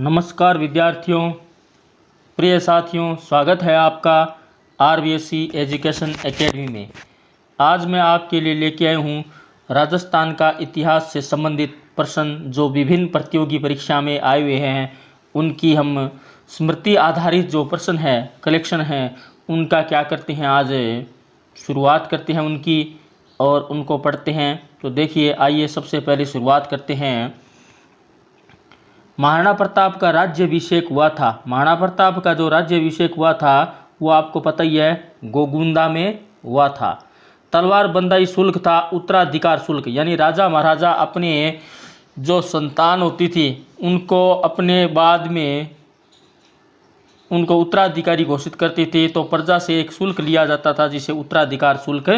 नमस्कार विद्यार्थियों, प्रिय साथियों, स्वागत है आपका आरबीएससी एजुकेशन एकेडमी में। आज मैं आपके लिए लेके आया हूँ राजस्थान का इतिहास से संबंधित प्रश्न जो विभिन्न प्रतियोगी परीक्षा में आए हुए हैं। उनकी हम स्मृति आधारित जो प्रश्न है, कलेक्शन है, उनका क्या करते हैं, आज शुरुआत करते हैं उनकी और उनको पढ़ते हैं। तो देखिए, आइए सबसे पहले शुरुआत करते हैं। महाराणा प्रताप का राज्याभिषेक हुआ था। महाराणा प्रताप का जो राज्याभिषेक हुआ था वो आपको पता ही है, गोगुंदा में हुआ था। तलवार बंदाई शुल्क था उत्तराधिकार शुल्क, यानी राजा महाराजा अपने जो संतान होती थी उनको अपने बाद में उनको उत्तराधिकारी घोषित करती थी, तो प्रजा से एक शुल्क लिया जाता था जिसे उत्तराधिकार शुल्क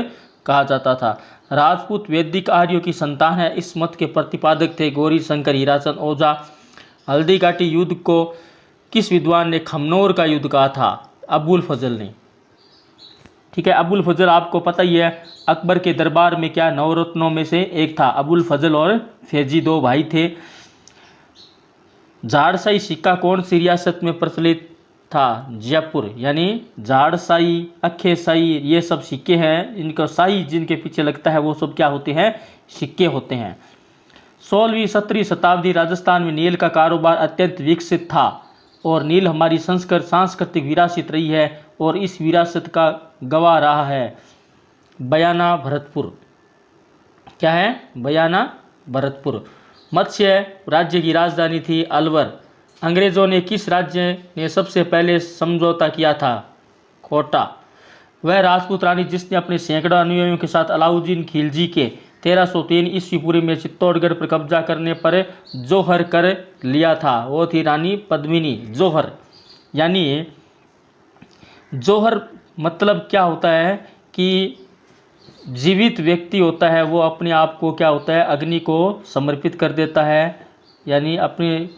कहा जाता था। राजपूत वैदिक आर्यों की संतान है, इस मत के प्रतिपादक थे गौरी शंकर हीराचंद ओझा। हल्दी घाटी युद्ध को किस विद्वान ने खमनोर का युद्ध कहा था? अबुल फजल ने। ठीक है, अबुल फजल आपको पता ही है, अकबर के दरबार में क्या नवरत्नों में से एक था। अबुल फजल और फैजी दो भाई थे। झाड़साई सिक्का कौन सी रियासत में प्रचलित था? जयपुर। यानी झाड़साई, अखेसाई, ये सब सिक्के हैं, इनको साई जिनके पीछे लगता है वो सब क्या होते हैं? सिक्के होते हैं। 16वीं 17वीं शताब्दी राजस्थान में नील का कारोबार अत्यंत विकसित था और नील हमारी सांस्कृतिक विरासत रही है और इस विरासत का गवाह रहा है बयाना भरतपुर। क्या है? बयाना भरतपुर। मत्स्य राज्य की राजधानी थी अलवर। अंग्रेजों ने किस राज्य ने सबसे पहले समझौता किया था? कोटा। वह राजपूत रानी जिसने अपने सैकड़ों अनुयायियों के साथ अलाउद्दीन खिलजी के 1303 ईस्वी पूर्व में चित्तौड़गढ़ पर कब्जा करने पर जोहर कर लिया था, वो थी रानी पद्मिनी। जोहर यानी जोहर मतलब क्या होता है कि जीवित व्यक्ति होता है वो अपने आप को क्या होता है? अग्नि को समर्पित कर देता है। यानी अपने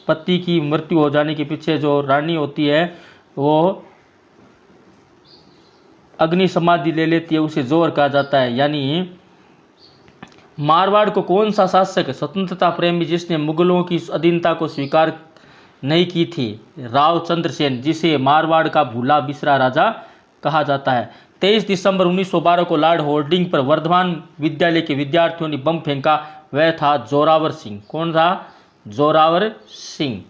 पति की मृत्यु हो जाने के पीछे जो रानी होती है वो अग्नि समाधि ले लेती है, उसे जोहर कहा जाता है। यानी मारवाड़ को कौन सा शासक स्वतंत्रता प्रेमी जिसने मुगलों की अधीनता को स्वीकार नहीं की थी? राव चंद्रसेन, जिसे मारवाड़ का भूला बिसरा राजा कहा जाता है। 23 दिसंबर 1912 को लॉर्ड होर्डिंग पर वर्धमान विद्यालय के विद्यार्थियों ने बम फेंका, वह था जोरावर सिंह। कौन था? जोरावर सिंह।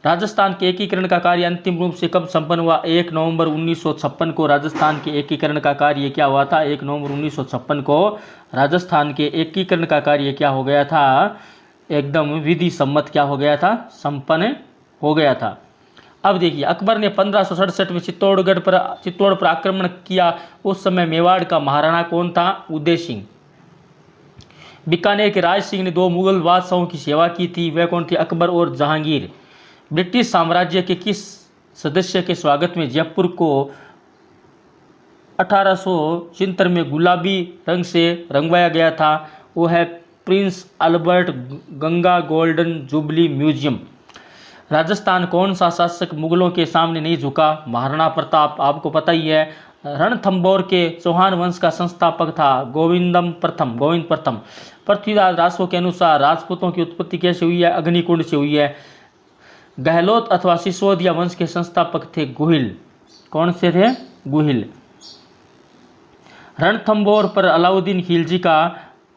राजस्थान के एकीकरण का कार्य अंतिम रूप से कब संपन्न हुआ? 1 नवंबर 1956 को राजस्थान के एकीकरण का कार्य क्या हुआ था? 1 नवंबर 1956 को राजस्थान के एकीकरण का कार्य क्या हो गया था? एकदम विधि सम्मत क्या हो गया था? संपन्न हो गया था। अब देखिए, अकबर ने 1567 में चित्तौड़ पर आक्रमण किया। उस समय मेवाड़ का महाराणा कौन था? उदय सिंह। बीकानेर के राज सिंह ने 2 मुगल बादशाहों की सेवा की थी, वह कौन थे? अकबर और जहांगीर। ब्रिटिश साम्राज्य के किस सदस्य के स्वागत में जयपुर को 1873 में गुलाबी रंग से रंगवाया गया था? वो है Prince Albert Ganga golden jubilee museum. Rajasthan कौन सा शासक मुगलों के सामने नहीं झुका? महाराणा प्रताप। आपको पता ही है, रणथंभौर के चौहान वंश का संस्थापक था गोविंद प्रथम। पृथ्वीराज रासो के अनुसार राजपूतों की उत्पत्ति कैसे हुई है? अग्निकुंड से हुई है। गहलोत अथवा सिसोदिया वंश के संस्थापक थे गुहिल। कौन से थे? गुहिल। रणथंभौर पर अलाउद्दीन खिलजी का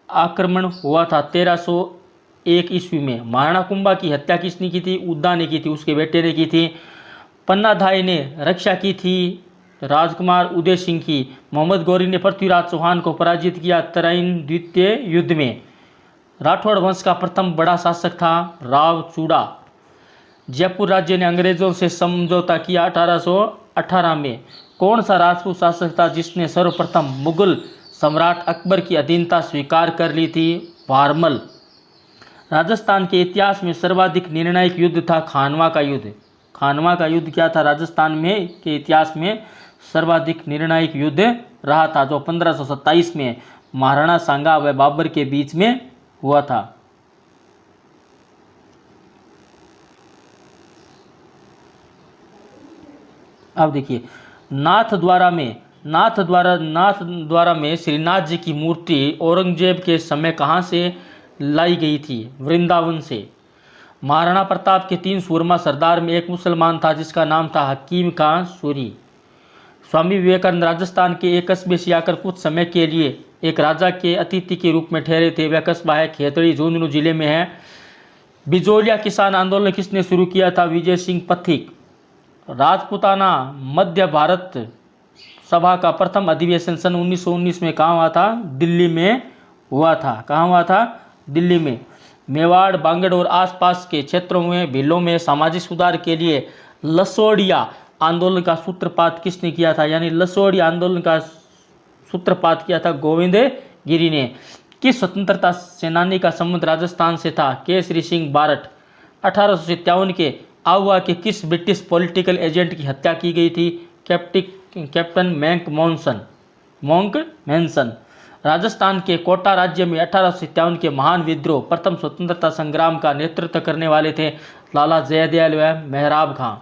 आक्रमण हुआ था 1301 ईस्वी में। महाराणा कुंभा की हत्या किसने की थी? उद्दा ने की थी, उसके बेटे ने की थी। पन्नाधाय ने रक्षा की थी राजकुमार उदय सिंह की। मोहम्मद गौरी ने पृथ्वीराज चौहान को पराजित किया तराइन द्वितीय युद्ध में। राठौड़ वंश का प्रथम बड़ा शासक था राव चूड़ा। जयपुर राज्य ने अंग्रेजों से समझौता किया 1818 में। कौन सा राजपूत शासक था जिसने सर्वप्रथम मुगल सम्राट अकबर की अधीनता स्वीकार कर ली थी? भारमल। राजस्थान के इतिहास में सर्वाधिक निर्णायक युद्ध था खानवा का युद्ध। खानवा का युद्ध क्या था? राजस्थान में के इतिहास में सर्वाधिक निर्णायक युद्ध रहा था, जो 1527 में महाराणा सांगा व बाबर के बीच में हुआ था। अब देखिए, नाथ द्वारा में श्रीनाथ जी की मूर्ति औरंगजेब के समय कहाँ से लाई गई थी? वृंदावन से। महाराणा प्रताप के 3 सूरमा सरदार में एक मुसलमान था जिसका नाम था हकीम खां सूरी। स्वामी विवेकानंद राजस्थान के एक कस्बे से आकर कुछ समय के लिए एक राजा के अतिथि के रूप में ठहरे थे। वह कस्बा है खेतड़ी, झुंझुनू जिले में है। बिजोलिया किसान आंदोलन किसने शुरू किया था? विजय सिंह पथिक। राजपूताना मध्य भारत सभा का प्रथम अधिवेशन सन 1919 में कहाँ हुआ था? दिल्ली में हुआ था। कहाँ हुआ था? दिल्ली में। मेवाड़, बांगड़ और आसपास के क्षेत्रों में भीलों में सामाजिक सुधार के लिए लसोड़िया आंदोलन का सूत्रपात किसने किया था? यानी लसोड़िया आंदोलन का सूत्रपात किया था गोविंद गिरी ने। किस स्वतंत्रता सेनानी का संबंध राजस्थान से था? केसरी सिंह बारट। 1857 के आउवा के किस ब्रिटिश पॉलिटिकल एजेंट की हत्या की गई थी? Captain monk Manson. राजस्थान के कोटा राज्य में 1857 के महान विद्रोह प्रथम स्वतंत्रता संग्राम का नेतृत्व करने वाले थे लाला जयदयाल व मेहराब खां।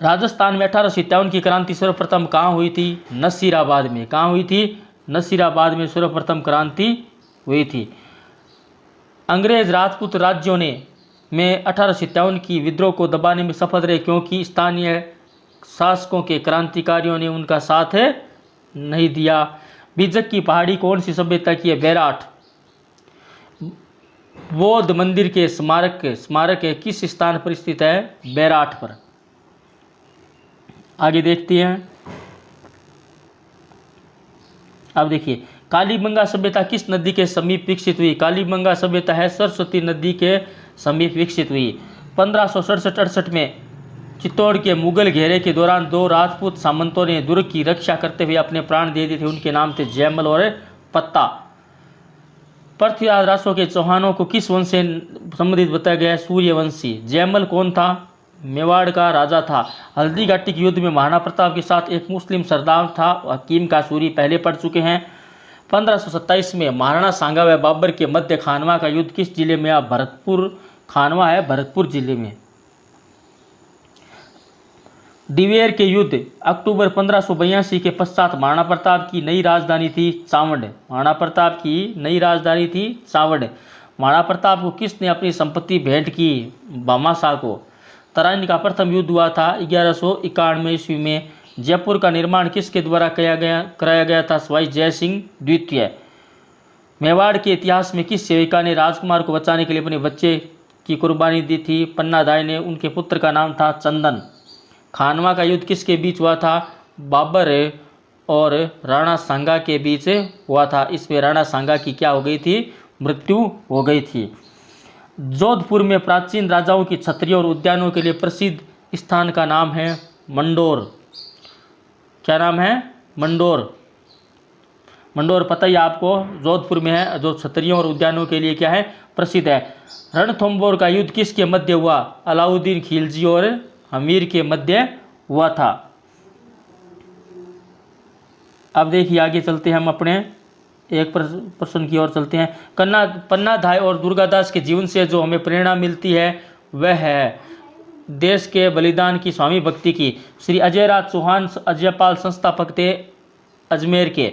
राजस्थान में 1857 की क्रांति सर्वप्रथम कहाँ हुई थी? नसीराबाद में। कहाँ हुई थी? नसीराबाद में सर्वप्रथम क्रांति हुई थी। अंग्रेज राजपूत राज्यों ने में 1857 की विद्रोह को दबाने में सफल रहे क्योंकि स्थानीय शासकों के क्रांतिकारियों ने उनका साथ नहीं दिया। बीजक की पहाड़ी कौन सी सभ्यता की है? बैराठ। बौद्ध मंदिर के स्मारक किस स्थान पर स्थित है? बैराठ पर। आगे देखते हैं। अब देखिए, कालीबंगा सभ्यता किस नदी के समीप विकसित हुई? कालीबंगा सभ्यता है सरस्वती नदी के समीप विकसित हुई। 1567-68 में चित्तौड़ के मुगल घेरे के दौरान 2 राजपूत सामंतों ने दुर्ग की रक्षा करते हुए अपने प्राण दे दिए थे। उनके नाम थे जयमल और पत्ता। पृथ्वीराज रासो के चौहानों को किस वंश से संबंधित बताया गया है? सूर्यवंशी। जयमल कौन था? मेवाड़ का राजा था। हल्दी घाटी के युद्ध में महाराणा प्रताप के साथ एक मुस्लिम सरदार था, हकीम का सूरी, पहले पढ़ चुके हैं। 1527 में महाराणा सांगा व बाबर के मध्य खानवा का युद्ध किस जिले में? भरतपुर। खानवा है भरतपुर जिले में। दिवेर के युद्ध अक्टूबर 1582 के पश्चात महाराणा प्रताप की नई राजधानी थी चावंड। महाराणा प्रताप की नई राजधानी थी चावंड। महाराणा प्रताप को किसने अपनी संपत्ति भेंट की? भामाशाह को। तराइन का प्रथम युद्ध हुआ था 1191 ईस्वी में। जयपुर का निर्माण किसके द्वारा कराया गया था? सवाई जय सिंह द्वितीय। मेवाड़ के इतिहास में किस सेविका ने राजकुमार को बचाने के लिए अपने बच्चे की कुर्बानी दी थी? पन्नादाई ने। उनके पुत्र का नाम था चंदन। खानवा का युद्ध किसके बीच हुआ था? बाबर और राणा सांगा के बीच हुआ था। इसमें राणा सांगा की क्या हो गई थी? मृत्यु हो गई थी। जोधपुर में प्राचीन राजाओं की छतरियों और उद्यानों के लिए प्रसिद्ध स्थान का नाम है मंडोर। क्या नाम है? मंडोर। मंडोर पता ही आपको, जोधपुर में है, जो छतरियों और उद्यानों के लिए क्या है? प्रसिद्ध है। रणथंभौर का युद्ध किसके मध्य हुआ? अलाउद्दीन खिलजी और अमीर के मध्य हुआ था। अब देखिए आगे चलते हैं, हम अपने एक प्रश्न की ओर चलते हैं। पन्नाधाय और दुर्गादास के जीवन से जो हमें प्रेरणा मिलती है वह है देश के बलिदान की, स्वामी भक्ति की। श्री अजयराज चौहान अजयपाल संस्थापक थे अजमेर के।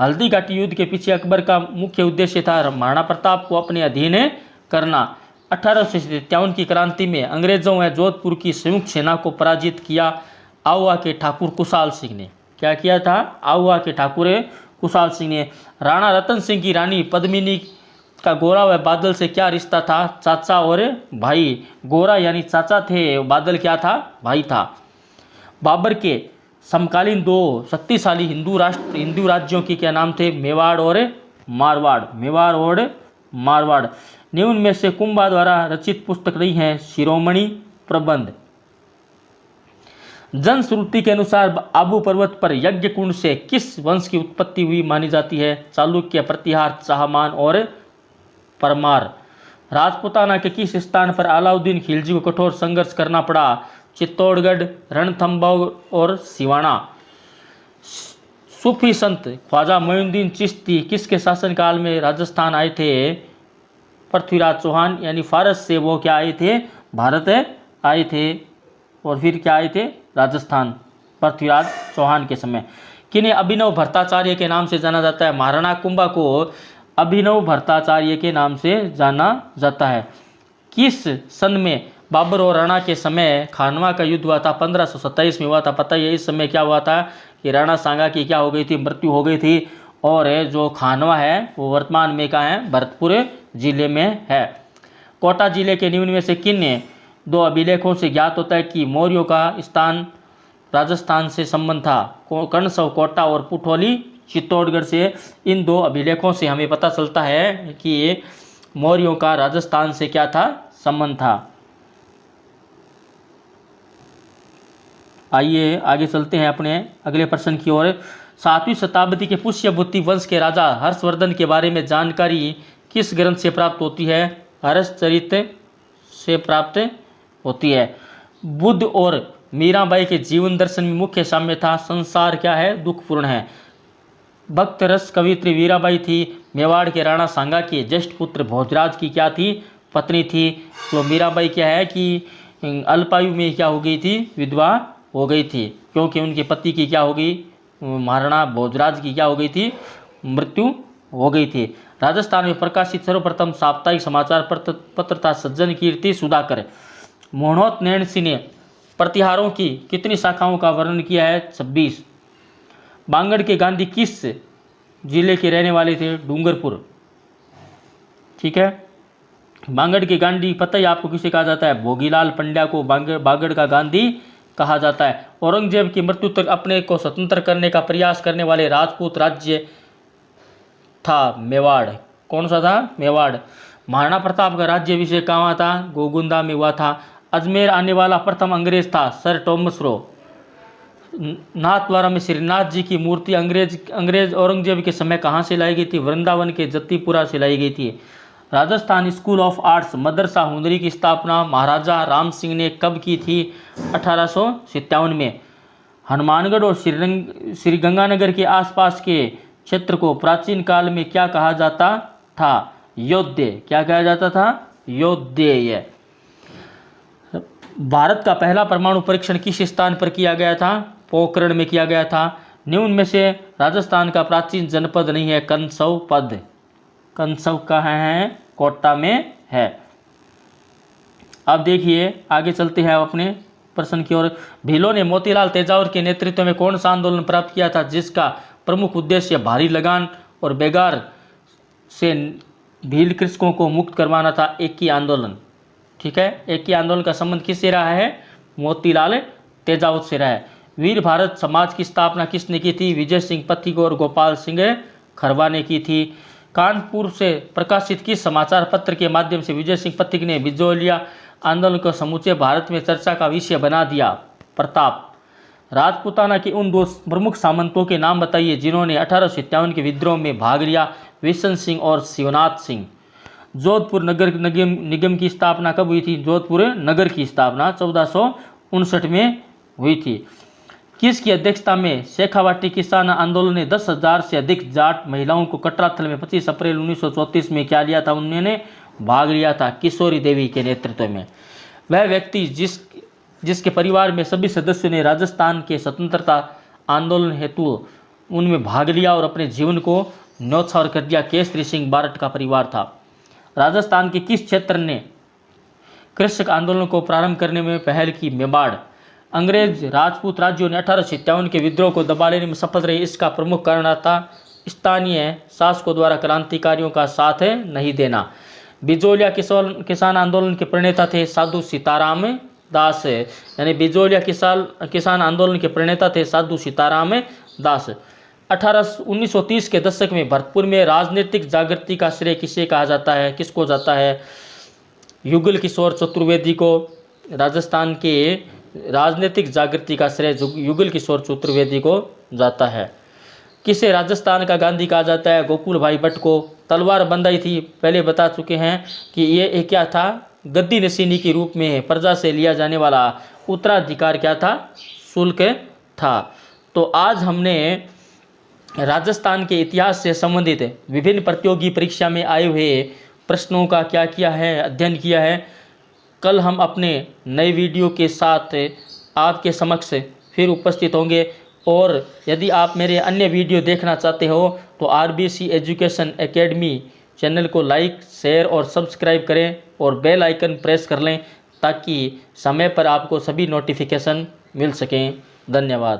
हल्दी घाटी युद्ध के पीछे अकबर का मुख्य उद्देश्य था महाराणा प्रताप को अपने अधीन करना। 1857 की क्रांति में अंग्रेजों व जोधपुर की संयुक्त सेना को पराजित किया आउवा के ठाकुर कुशाल सिंह ने। क्या किया था? आउवा के ठाकुर कुशाल सिंह ने। राणा रतन सिंह की रानी पद्मिनी का गोरा व बादल से क्या रिश्ता था? चाचा और भाई। गोरा यानी चाचा थे, बादल क्या था? भाई था। बाबर के समकालीन 2 शक्तिशाली हिंदू राज्यों के क्या नाम थे? मेवाड़ और मारवाड़। मेवाड़ और मारवाड़। निम्न में से कुंभा द्वारा रचित पुस्तक रही है शिरोमणि प्रबंध। जनश्रुति के अनुसार आबू पर्वत पर यज्ञ कुंड से किस वंश की उत्पत्ति हुई मानी जाती है? चालुक्य, प्रतिहार, चाहमान और परमार। राजपूताना के किस स्थान पर अलाउद्दीन खिलजी को कठोर संघर्ष करना पड़ा? चित्तौड़गढ़, रणथंभौर और सिवाना। सूफी संत ख्वाजा मोइनुद्दीन चिश्ती किसके शासनकाल में राजस्थान आए थे? पृथ्वीराज चौहान, यानी फारस से वो क्या आए थे? भारत आए थे। और फिर क्या आए थे? राजस्थान, पृथ्वीराज चौहान के समय। किन्हें अभिनव भट्टाचार्य के नाम से जाना जाता है? महाराणा कुंभा को अभिनव भट्टाचार्य के नाम से जाना जाता है। किस सन में बाबर और राणा के समय खानवा का युद्ध हुआ था? 1527 में हुआ था। पता है इस समय क्या हुआ था कि राणा सांगा की क्या हो गई थी? मृत्यु हो गई थी। और जो खानवा है वो वर्तमान में कहाँ है? भरतपुर जिले में है। कोटा जिले के निम्न में से किन 2 अभिलेखों से ज्ञात होता है कि मौर्यों का स्थान राजस्थान से संबंध था? कर्णसव कोटा और पुठौली चित्तौड़गढ़ से। इन 2 अभिलेखों से हमें पता चलता है कि मौर्यों का राजस्थान से क्या था? संबंध था। आइए आगे चलते हैं अपने अगले प्रश्न की ओर। 7वीं शताब्दी के पुष्यभूति वंश के राजा हर्षवर्धन के बारे में जानकारी किस ग्रंथ से प्राप्त होती है? हर्षचरित से प्राप्त होती है। बुद्ध और मीराबाई के जीवन दर्शन में मुख्य साम्य था? संसार क्या है? दुखपूर्ण है। भक्त रस कवित्री मीराबाई थी। मेवाड़ के राणा सांगा के ज्येष्ठ पुत्र भोजराज की क्या थी? पत्नी थी। तो मीराबाई क्या है कि अल्पायु में क्या हो गई थी? विधवा हो गई थी, क्योंकि उनके पति की क्या हो गई? महाराणा भोजराज की क्या हो गई थी? मृत्यु हो गई थी। राजस्थान में प्रकाशित सर्वप्रथम साप्ताहिक समाचार पत्र था सज्जन कीर्ति सुधाकर। मोहनोत नैणसी ने प्रतिहारों की कितनी शाखाओं का वर्णन किया है? 26। बांगड़ के गांधी किस जिले के रहने वाले थे? डूंगरपुर। ठीक है। बांगड़ के गांधी पता ही आपको किसे कहा जाता है? भोगीलाल पंड्या को बांगड़ का गांधी कहा जाता है। औरंगजेब की मृत्यु तक अपने को स्वतंत्र करने का प्रयास करने वाले राजपूत राज्य था मेवाड़। कौन सा था? मेवाड़। महाराणा प्रताप का राज्याभिषेक कहाँ था? गोगुंदा में हुआ था। अजमेर आने वाला प्रथम अंग्रेज था सर टॉमस रो। नाथद्वारा में श्रीनाथ जी की मूर्ति अंग्रेज औरंगजेब के समय कहाँ से लाई गई थी? वृंदावन के जत्तीपुरा से लाई गई थी। राजस्थान स्कूल ऑफ आर्ट्स मदरसा हुनरी की स्थापना महाराजा राम सिंह ने कब की थी? 1857 में। हनुमानगढ़ और श्रीगंगानगर के आसपास के क्षेत्र को प्राचीन काल में क्या कहा जाता था? योध्य। क्या कहा जाता था? योध्य। भारत का पहला परमाणु परीक्षण किस स्थान पर किया गया था? पोखरण में किया गया था। निम्न में से राजस्थान का प्राचीन जनपद नहीं है? कंसव पद। कंसव कहाँ है? कोटा में है। अब देखिए आगे चलते हैं अपने प्रश्न की ओर। भीलों ने मोतीलाल तेजावर के नेतृत्व में कौन सा आंदोलन प्राप्त किया था जिसका प्रमुख उद्देश्य भारी लगान और बेगार से भील कृषकों को मुक्त करवाना था? एक ही आंदोलन। ठीक है। एक ही आंदोलन का संबंध किससे रहा है? मोतीलाल तेजावत से रहा है। वीर भारत समाज की स्थापना किसने की थी? विजय सिंह पथिक और गोपाल सिंह खरवा ने की थी। कानपुर से प्रकाशित किस समाचार पत्र के माध्यम से विजय सिंह पथिक ने बिजोलिया आंदोलन को समूचे भारत में चर्चा का विषय बना दिया? प्रताप। राजपूताना के उन 2 प्रमुख सामंतों के नाम बताइए जिन्होंने 1857 के विद्रोह में भाग लिया? विशन सिंह और शिवनाथ सिंह। जोधपुर नगर निगम की स्थापना कब हुई थी? जोधपुर नगर की स्थापना 1459 में हुई थी। किसकी अध्यक्षता में शेखावाटी किसान आंदोलन ने 10,000 से अधिक जाट महिलाओं को कटराथल में 25 अप्रैल 1934 में क्या लिया था? उन्होंने भाग लिया था। किशोरी देवी के नेतृत्व में। वह व्यक्ति जिसके परिवार में सभी सदस्यों ने राजस्थान के स्वतंत्रता आंदोलन हेतु उनमें भाग लिया और अपने जीवन को न्यौछावर कर दिया, केसरी सिंह बारट का परिवार था। राजस्थान के किस क्षेत्र ने कृषक आंदोलन को प्रारंभ करने में पहल की? मेवाड़। अंग्रेज राजपूत राज्यों ने 1857 के विद्रोह को दबा लेने में सफल रहे, इसका प्रमुख कारण था स्थानीय शासकों द्वारा क्रांतिकारियों का साथ नहीं देना। बिजोलिया किसान आंदोलन के प्रणेता थे साधु सीताराम दास। यानी बिजोलिया किसान आंदोलन के प्रणेता थे साधु सीताराम दास। 1930 के दशक में भरतपुर में राजनीतिक जागृति का श्रेय किसे कहा जाता है? किसको जाता है? युगल किशोर चतुर्वेदी को राजस्थान के राजनीतिक जागृति का श्रेय युगल किशोर चतुर्वेदी को जाता है। किसे राजस्थान का गांधी कहा जाता है? गोकुल भाई भट्ट को। तलवार बंधाई थी, पहले बता चुके हैं कि ये क्या था? गद्दी नशीनी के रूप में प्रजा से लिया जाने वाला उत्तराधिकार क्या था? शुल्क था। तो आज हमने राजस्थान के इतिहास से संबंधित विभिन्न प्रतियोगी परीक्षा में आए हुए प्रश्नों का क्या किया है? अध्ययन किया है। कल हम अपने नए वीडियो के साथ आपके समक्ष फिर उपस्थित होंगे। और यदि आप मेरे अन्य वीडियो देखना चाहते हो तो RBC एजुकेशन एकेडमी चैनल को लाइक, शेयर और सब्सक्राइब करें और बेल आइकन प्रेस कर लें ताकि समय पर आपको सभी नोटिफिकेशन मिल सकें। धन्यवाद।